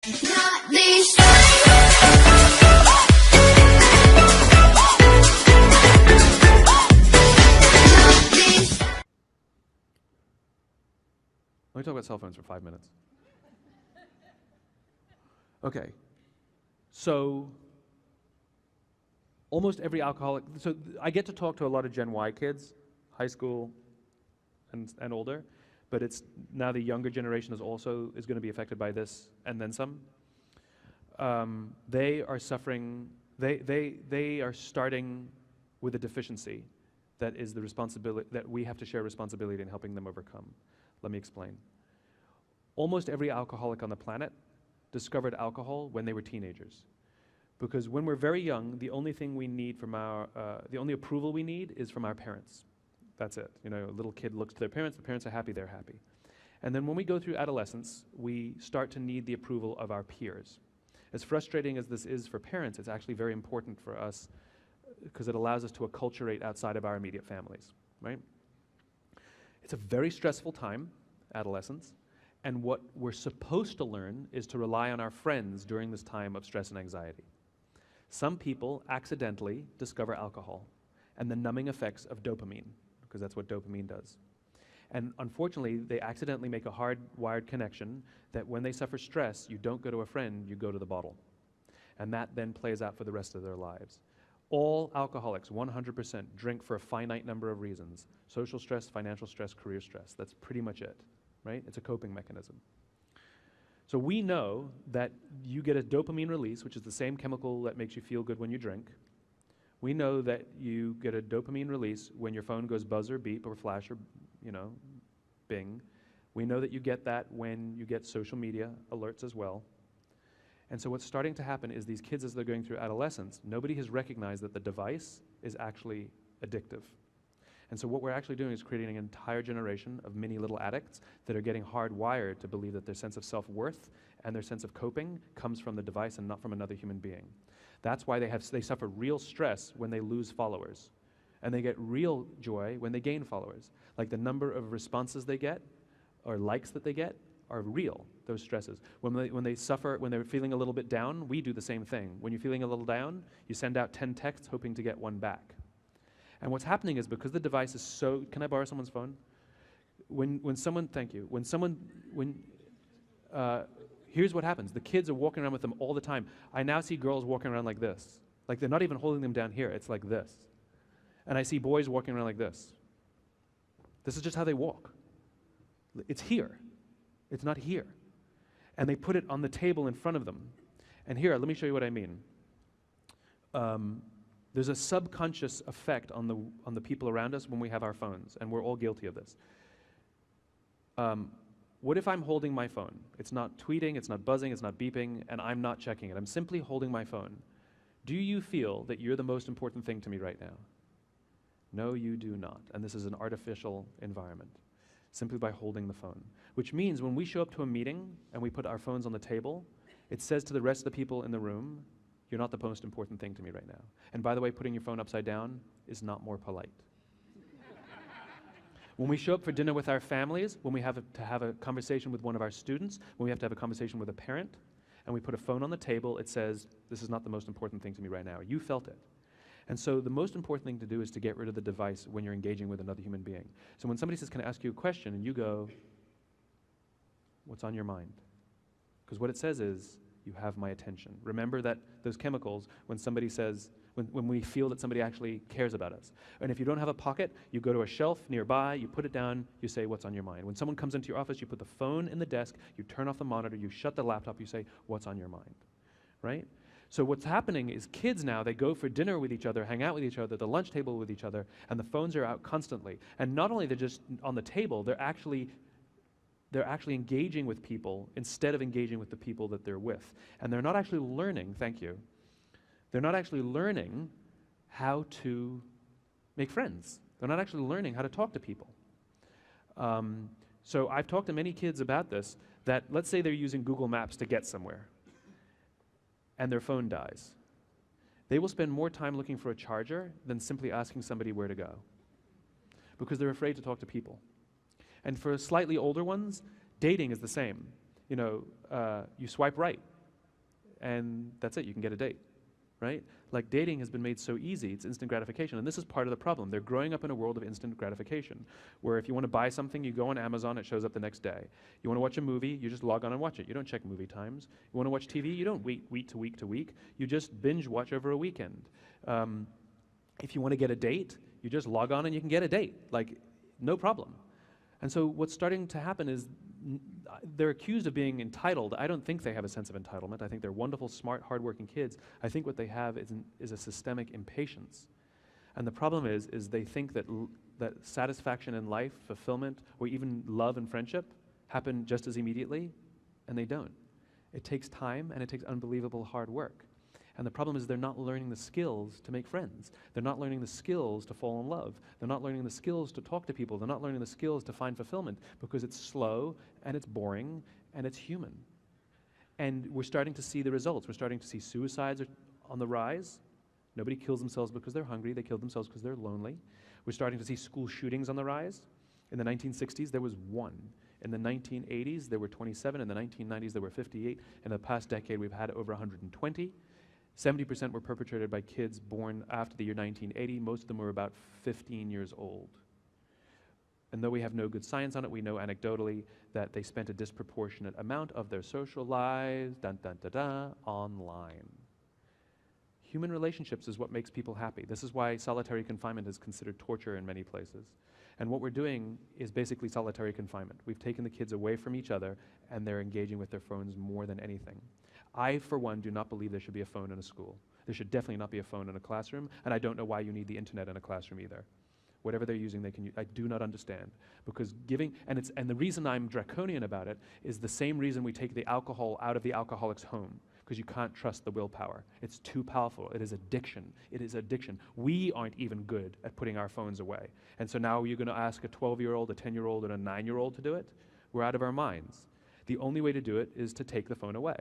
Not these. Let me talk about cell phones for 5 minutes. Okay. So, almost every alcoholic, so I get to talk to a lot of Gen Y kids, high school and older, but it's now the younger generation is going to be affected by this and then some. They are suffering, they are starting with a deficiency that is the responsibility, that we have to share responsibility in helping them overcome. Let me explain. Almost every alcoholic on the planet discovered alcohol when they were teenagers. Because when we're very young, the only thing we need from the only approval we need is from our parents. That's it. You know, a little kid looks to their parents, the parents are happy, they're happy. And then when we go through adolescence, we start to need the approval of our peers. As frustrating as this is for parents, it's actually very important for us because it allows us to acculturate outside of our immediate families, right? It's a very stressful time, adolescence, and what we're supposed to learn is to rely on our friends during this time of stress and anxiety. Some people accidentally discover alcohol and the numbing effects of dopamine, because that's what dopamine does. And unfortunately, they accidentally make a hardwired connection that when they suffer stress, you don't go to a friend, you go to the bottle. And that then plays out for the rest of their lives. All alcoholics, 100%, drink for a finite number of reasons. Social stress, financial stress, career stress. That's pretty much it, right? It's a coping mechanism. So we know that you get a dopamine release, which is the same chemical that makes you feel good when you drink. We know that you get a dopamine release when your phone goes buzz or beep or flash or, bing. We know that you get that when you get social media alerts as well. And so what's starting to happen is these kids, as they're going through adolescence, nobody has recognized that the device is actually addictive. And so what we're actually doing is creating an entire generation of mini little addicts that are getting hardwired to believe that their sense of self-worth and their sense of coping comes from the device and not from another human being. That's why they suffer real stress when they lose followers. And they get real joy when they gain followers. Like the number of responses they get or likes that they get are real, those stresses. When they suffer, when they're feeling a little bit down, we do the same thing. When you're feeling a little down, you send out 10 texts hoping to get one back. And what's happening is because the device is so, can I borrow someone's phone? Here's what happens. The kids are walking around with them all the time. I now see girls walking around like this. Like they're not even holding them down here, it's like this. And I see boys walking around like this. This is just how they walk. It's here. It's not here. And they put it on the table in front of them. And here, let me show you what I mean. There's a subconscious effect on the people around us when we have our phones, and we're all guilty of this. What if I'm holding my phone? It's not tweeting, it's not buzzing, it's not beeping, and I'm not checking it. I'm simply holding my phone. Do you feel that you're the most important thing to me right now? No, you do not. And this is an artificial environment, simply by holding the phone. Which means when we show up to a meeting and we put our phones on the table, it says to the rest of the people in the room, you're not the most important thing to me right now. And by the way, putting your phone upside down is not more polite. When we show up for dinner with our families, when we have to have a conversation with one of our students, when we have to have a conversation with a parent, and we put a phone on the table, it says, this is not the most important thing to me right now. You felt it. And so the most important thing to do is to get rid of the device when you're engaging with another human being. So when somebody says, can I ask you a question? And you go, what's on your mind? Because what it says is, you have my attention. Remember that those chemicals, when somebody says, when we feel that somebody actually cares about us. And if you don't have a pocket, you go to a shelf nearby, you put it down, you say, what's on your mind? When someone comes into your office, you put the phone in the desk, you turn off the monitor, you shut the laptop, you say, what's on your mind, right? So what's happening is kids now, they go for dinner with each other, hang out with each other, the lunch table with each other, and the phones are out constantly. And not only they're just on the table, they're actually engaging with people instead of engaging with the people that they're with. And they're not actually learning, thank you, they're not actually learning how to make friends. They're not actually learning how to talk to people. So I've talked to many kids about this, that let's say they're using Google Maps to get somewhere, and their phone dies. They will spend more time looking for a charger than simply asking somebody where to go, because they're afraid to talk to people. And for slightly older ones, dating is the same. You swipe right and that's it, you can get a date, right? Like dating has been made so easy, it's instant gratification, and this is part of the problem. They're growing up in a world of instant gratification, where if you want to buy something, you go on Amazon, it shows up the next day. You want to watch a movie, you just log on and watch it. You don't check movie times. You want to watch TV, you don't wait week to week to week. You just binge watch over a weekend. If you want to get a date, you just log on and you can get a date, like no problem. And so what's starting to happen is they're accused of being entitled. I don't think they have a sense of entitlement. I think they're wonderful, smart, hardworking kids. I think what they have is a systemic impatience. And the problem is they think that satisfaction in life, fulfillment, or even love and friendship happen just as immediately, and they don't. It takes time, and it takes unbelievable hard work. And the problem is they're not learning the skills to make friends. They're not learning the skills to fall in love. They're not learning the skills to talk to people. They're not learning the skills to find fulfillment because it's slow and it's boring and it's human. And we're starting to see the results. We're starting to see suicides on the rise. Nobody kills themselves because they're hungry. They kill themselves because they're lonely. We're starting to see school shootings on the rise. In the 1960s, there was 1. In the 1980s, there were 27. In the 1990s, there were 58. In the past decade, we've had over 120. 70% were perpetrated by kids born after the year 1980. Most of them were about 15 years old. And though we have no good science on it, we know anecdotally that they spent a disproportionate amount of their social lives, online. Human relationships is what makes people happy. This is why solitary confinement is considered torture in many places. And what we're doing is basically solitary confinement. We've taken the kids away from each other, and they're engaging with their phones more than anything. I, for one, do not believe there should be a phone in a school. There should definitely not be a phone in a classroom, and I don't know why you need the internet in a classroom either. Whatever they're using, they can use. I do not understand. Because and the reason I'm draconian about it is the same reason we take the alcohol out of the alcoholic's home, because you can't trust the willpower. It's too powerful. It is addiction. It is addiction. We aren't even good at putting our phones away. And so now you're going to ask a 12-year-old, a 10-year-old, and a 9-year-old to do it? We're out of our minds. The only way to do it is to take the phone away.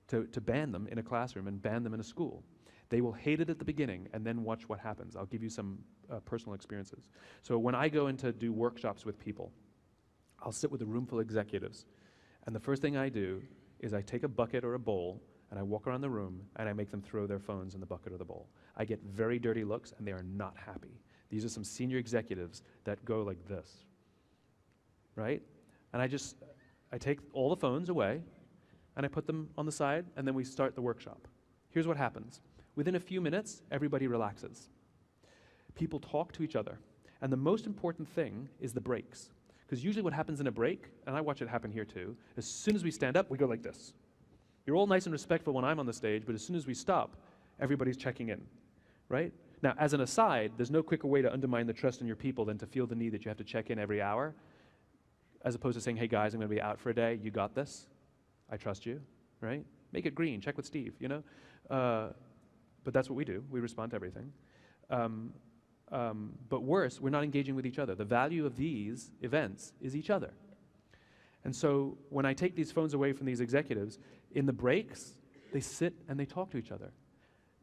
To ban them in a classroom and ban them in a school. They will hate it at the beginning and then watch what happens. I'll give you some personal experiences. So when I go in to do workshops with people, I'll sit with a room full of executives, and the first thing I do is I take a bucket or a bowl and I walk around the room and I make them throw their phones in the bucket or the bowl. I get very dirty looks and they are not happy. These are some senior executives that go like this, right? And I take all the phones away and I put them on the side, and then we start the workshop. Here's what happens. Within a few minutes, everybody relaxes. People talk to each other. And the most important thing is the breaks. Because usually what happens in a break, and I watch it happen here too, as soon as we stand up, we go like this. You're all nice and respectful when I'm on the stage, but as soon as we stop, everybody's checking in, right? Now, as an aside, there's no quicker way to undermine the trust in your people than to feel the need that you have to check in every hour, as opposed to saying, hey guys, I'm going to be out for a day, you got this. I trust you, right? Make it green, check with Steve, you know? But that's what we do. We respond to everything. But worse, we're not engaging with each other. The value of these events is each other. And so when I take these phones away from these executives, in the breaks, they sit and they talk to each other.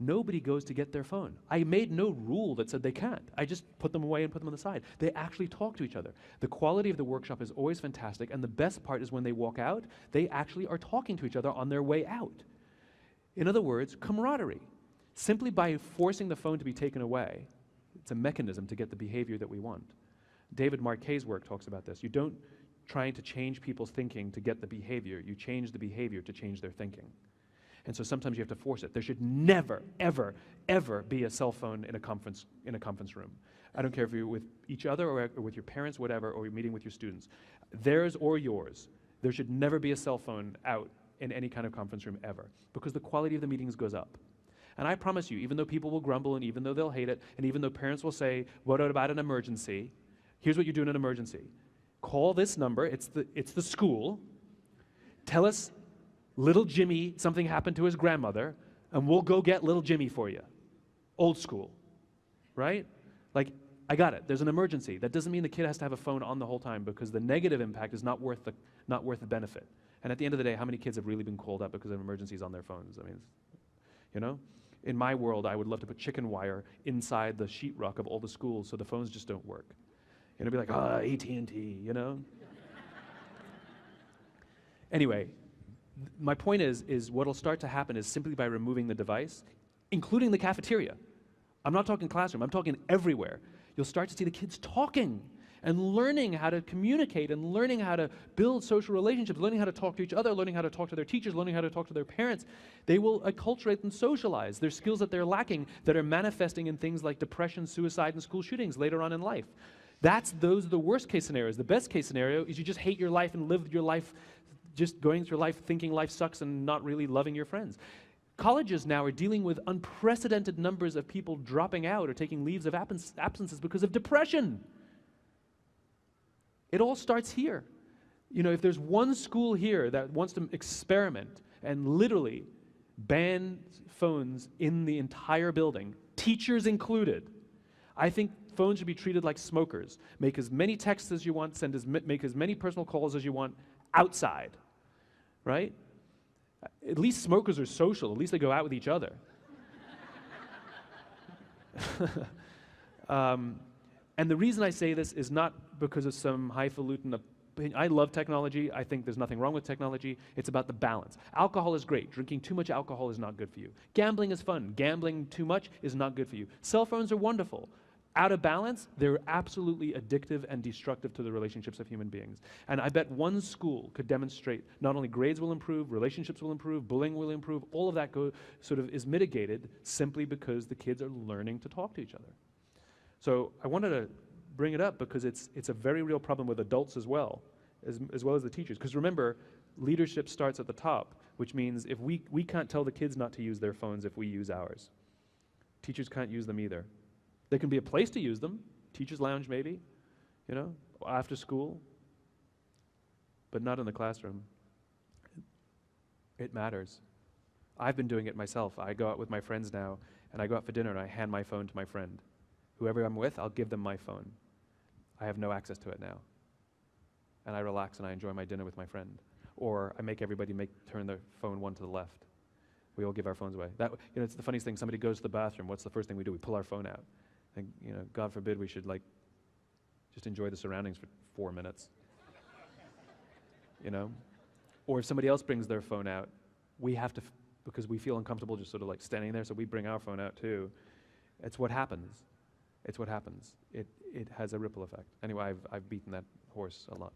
Nobody goes to get their phone. I made no rule that said they can't. I just put them away and put them on the side. They actually talk to each other. The quality of the workshop is always fantastic, and the best part is when they walk out, they actually are talking to each other on their way out. In other words, camaraderie. Simply by forcing the phone to be taken away, it's a mechanism to get the behavior that we want. David Marquet's work talks about this. You don't try to change people's thinking to get the behavior. You change the behavior to change their thinking. And so sometimes you have to force it. There should never, ever, ever be a cell phone in a conference room. I don't care if you're with each other or with your parents, whatever, or you're meeting with your students. Theirs or yours. There should never be a cell phone out in any kind of conference room ever, because the quality of the meetings goes up. And I promise you, even though people will grumble, and even though they'll hate it, and even though parents will say, what about an emergency? Here's what you do in an emergency. Call this number, it's the school, tell us little Jimmy, something happened to his grandmother, and we'll go get little Jimmy for you. Old school, right? Like, I got it, there's an emergency. That doesn't mean the kid has to have a phone on the whole time, because the negative impact is not worth the benefit. And at the end of the day, how many kids have really been called up because of emergencies on their phones? I mean, you know? In my world, I would love to put chicken wire inside the sheetrock of all the schools so the phones just don't work. And it'd be like, AT&T, you know? Anyway, My point is what'll start to happen is simply by removing the device, including the cafeteria. I'm not talking classroom, I'm talking everywhere. You'll start to see the kids talking and learning how to communicate and learning how to build social relationships, learning how to talk to each other, learning how to talk to their teachers, learning how to talk to their parents. They will acculturate and socialize. There's skills that they're lacking that are manifesting in things like depression, suicide, and school shootings later on in life. Those are the worst case scenarios. The best case scenario is you just hate your life and live your life just going through life thinking life sucks and not really loving your friends. Colleges now are dealing with unprecedented numbers of people dropping out or taking leaves of absences because of depression. It all starts here. You know, if there's one school here that wants to experiment and literally ban phones in the entire building, teachers included, I think phones should be treated like smokers. Make as many texts as you want, make as many personal calls as you want outside, right? At least smokers are social. At least they go out with each other. And the reason I say this is not because of some highfalutin opinion. I love technology. I think there's nothing wrong with technology. It's about the balance. Alcohol is great. Drinking too much alcohol is not good for you. Gambling is fun. Gambling too much is not good for you. Cell phones are wonderful. Out of balance, they're absolutely addictive and destructive to the relationships of human beings. And I bet one school could demonstrate not only grades will improve, relationships will improve, bullying will improve, all of that sort of is mitigated simply because the kids are learning to talk to each other. So I wanted to bring it up because it's a very real problem with adults as well as the teachers. Because remember, leadership starts at the top, which means if we can't tell the kids not to use their phones if we use ours. Teachers can't use them either. There can be a place to use them, teacher's lounge maybe, you know, after school, but not in the classroom. It matters. I've been doing it myself. I go out with my friends now, and I go out for dinner and I hand my phone to my friend. Whoever I'm with, I'll give them my phone. I have no access to it now. And I relax and I enjoy my dinner with my friend. Or I make everybody turn their phone one to the left. We all give our phones away. It's the funniest thing. Somebody goes to the bathroom. What's the first thing we do? We pull our phone out. And, God forbid we should just enjoy the surroundings for 4 minutes. Or if somebody else brings their phone out, we have to, because we feel uncomfortable just sort of standing there, so we bring our phone out too. It's what happens. It's what happens. It has a ripple effect. Anyway, I've beaten that horse a lot.